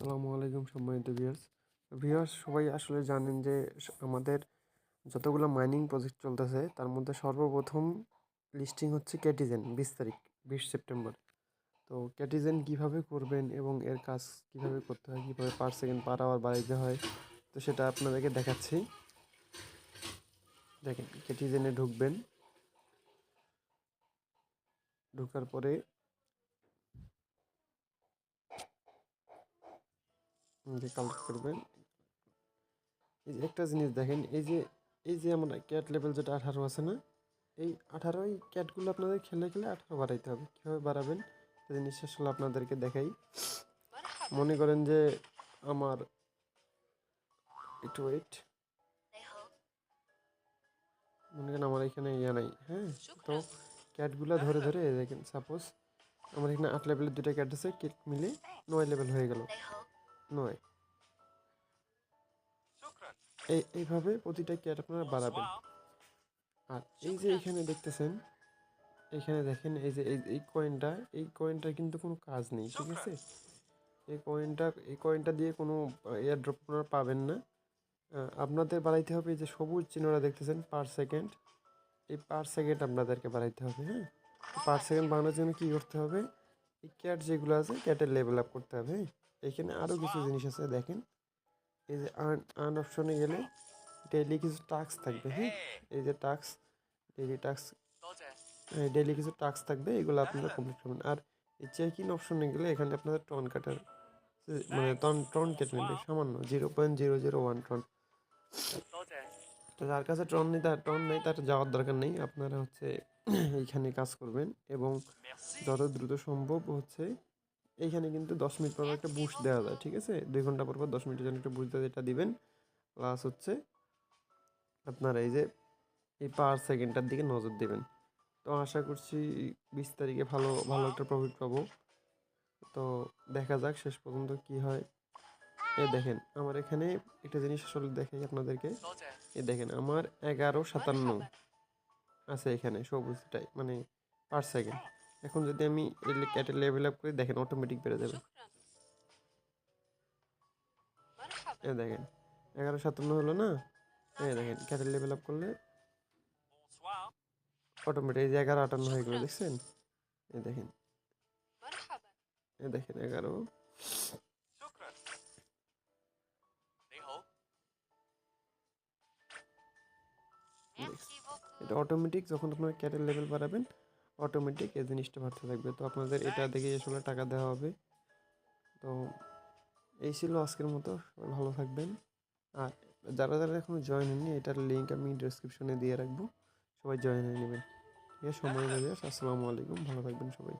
আসসালামু আলাইকুম সম্মানিত ভিউয়ার্স সবাই আসলে জানেন যে আমাদের যতগুলো মাইনিং প্রজেক্ট চলতেছে তার মধ্যে সর্বপ্রথম লিস্টিং হচ্ছে ক্যাটিজেন 20 তারিখ 20 সেপ্টেম্বর। তো ক্যাটিজেন কিভাবে করবেন এবং এর কাজ কিভাবে করতে হয়, কিভাবে পার সেকেন্ড পার আওয়ার বাড়াইতে হয়, তো সেটা আপনাদেরকে দেখাচ্ছি। দেখেন, ক্যাটিজেনে ঢুকবেন, ঢোকার পরে যে কালেক্ট করবেন। এই যে একটা জিনিস দেখেন, এই যে আমরা ক্যাট লেভেল যেটা 18 আছে না, এই 18 এই ক্যাটগুলো আপনাদের খেলে খেলে 18 বাড়াইতে হবে। কীভাবে বাড়াবেন সেই জিনিসটা আসলে আপনাদেরকে দেখাই। মনে করেন যে আমার একটু ওয়েট, মনে করেন আমার এখানে ইয়া নাই, হ্যাঁ। তো ক্যাটগুলো ধরে ধরে দেখেন, সাপোজ আমার এখানে 8 লেভেলের দুটো ক্যাট আছে, ক্যাট মিলে 9 লেভেল হয়ে গেল, 9। এইভাবে প্রতিটা ক্যাট আপনারা বাড়াবেন। আর এই যে এখানে দেখতেছেন, এখানে দেখেন, এই যে এই কয়েনটা কিন্তু কোনো কাজ নেই, ঠিক আছে। এই কয়েনটা দিয়ে কোনো এয়ার ড্রপ আপনারা পাবেন না। আপনাদের বাড়াইতে হবে এই যে সবুজ চিহ্নটা দেখতেছেন পার সেকেন্ড, এই পার সেকেন্ড আপনাদেরকে বাড়াইতে হবে, হ্যাঁ। পার সেকেন্ড বাড়ানোর জন্য কী করতে হবে, এই ক্যাট যেগুলো আছে ক্যাটের লেভেল আপ করতে হবে, হ্যাঁ। এখানে আরও কিছু জিনিস আছে দেখেন, এই যে আর্ন অপশনে গেলে ডেইলি কিছু টাস্ক থাকবে, হ্যাঁ। এই যে ডেইলি টাস্ক, ডেইলি কিছু টাস্ক থাকবে, এগুলো আপনারা কমপ্লিট করবেন। আর এই চেক ইন অপশনে গেলে এখানে আপনাদের টন কাটার মানে টন কেটে নেবে সামান্য 0.001 টন। তো যার কাছে টন নেই তার যাওয়ার দরকার নেই, আপনারা হচ্ছে এইখানে কাজ করবেন এবং যত দ্রুত সম্ভব হচ্ছে এইখানে কিন্তু 10 মিনিট পর একটা বুস্ট দেওয়া যায়, ঠিক আছে। 2 ঘন্টা পর 10 মিনিটের জন্য একটা বুস্ট দেওয়া, এটা দিবেন। প্লাস হচ্ছে আপনারা এই যে এই পার সেকেন্ডটার দিকে নজর দেবেন। তো আশা করছি 20 তারিখে ভালো ভালো একটা প্রফিট পাবো। তো দেখা যাক শেষ পর্যন্ত কি হয়। এ দেখেন, আমার এখানে একটা জিনিস আসলে দেখাই আপনাদেরকে। এ দেখেন, আমার 11.57 আছে এখানে সবুজটাই, মানে পার সেকেন্ড। এখন যদি আমি ক্যাটের লেভেল আপ করি, দেখেন অটোমেটিক বেড়ে যাবে। এ দেখেন 11.57 হলো না, এই দেখেন ক্যাটের লেভেল আপ করলে অটোমেটিক 11.58 হয়ে গেলো, দেখছেন। এ দেখেন, এ দেখেন 11। এটা অটোমেটিক, যখন আপনার ক্যাটের লেভেল বাড়াবেন অটোমেটিক এই জিনিসটা বাড়তে থাকবে। তো আপনাদের এটা দেখে আসলে টাকা দেওয়া হবে। তো এই ছিল আজকের মতো, সবাই ভালো থাকবেন। আর যারা যারা এখনো জয়েন হয়নি, এটার লিঙ্ক আমি ডেসক্রিপশনে দিয়ে রাখবো, সবাই জয়েন হয়ে নেবেন, ঠিক আছে। সময় দেবে। আসসালামু আলাইকুম, ভালো থাকবেন সবাই।